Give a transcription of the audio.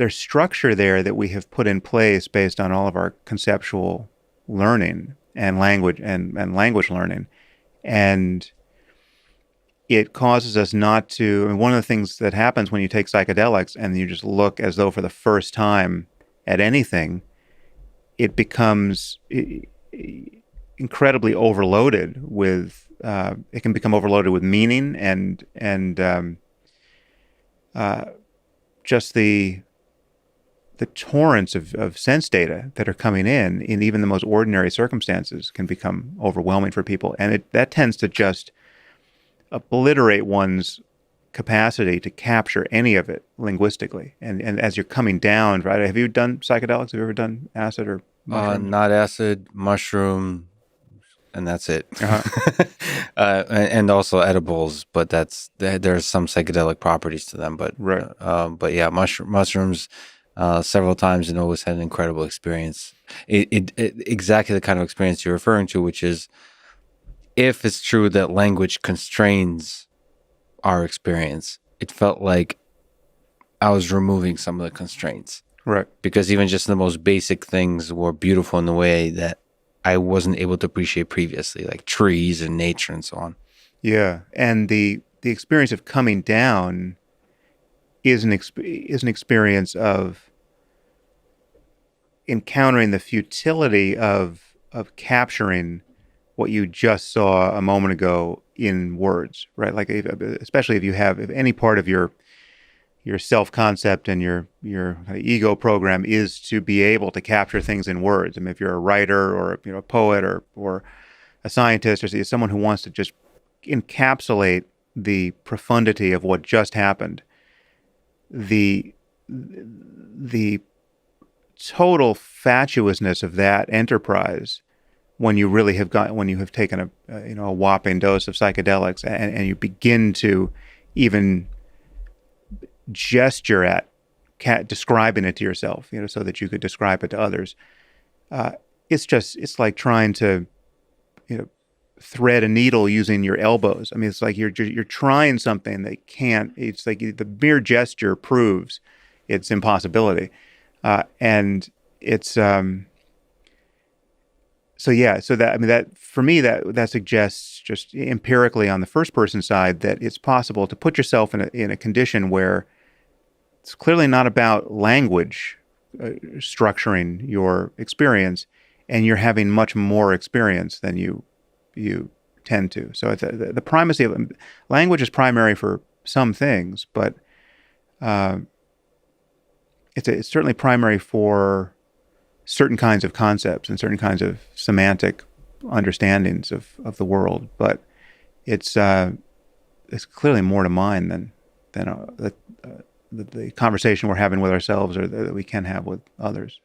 there's structure there that we have put in place based on all of our conceptual learning and language learning. And it causes us not to. I mean, one of the things that happens when you take psychedelics and you just look as though for the first time at anything, it becomes incredibly overloaded with. It can become overloaded with meaning and just the torrents of sense data that are coming in even the most ordinary circumstances can become overwhelming for people, and that tends to just obliterate one's capacity to capture any of it linguistically. And as you're coming down, right? Have you done psychedelics? Have you ever done acid or mushrooms? Not acid, mushroom, and that's it. Uh-huh. And also edibles, but there's some psychedelic properties to them. Right. But yeah, mushrooms several times and always had an incredible experience. It exactly the kind of experience you're referring to, which is if it's true that language constrains our experience, it felt like I was removing some of the constraints. Right. Because even just the most basic things were beautiful in a way that I wasn't able to appreciate previously, like trees and nature and so on. Yeah. And the experience of coming down is an experience of encountering the futility of capturing what you just saw a moment ago in words, right? Like especially if any part of your self-concept and your ego program is to be able to capture things in words. I mean, if you're a writer or a poet or a scientist or someone who wants to just encapsulate the profundity of what just happened, the total fatuousness of that enterprise when you have taken a whopping dose of psychedelics and you begin to even gesture at describing it to yourself, so that you could describe it to others. It's like trying to, thread a needle using your elbows. I mean, it's like you're trying something that can't. It's like the mere gesture proves its impossibility, and it's so yeah. So that for me that suggests just empirically on the first person side that it's possible to put yourself in a condition where it's clearly not about language structuring your experience, and you're having much more experience than you tend to. So the primacy of language is primary for some things, but it's certainly primary for certain kinds of concepts and certain kinds of semantic understandings of the world. But it's clearly more to mine than the conversation we're having with ourselves or that we can have with others.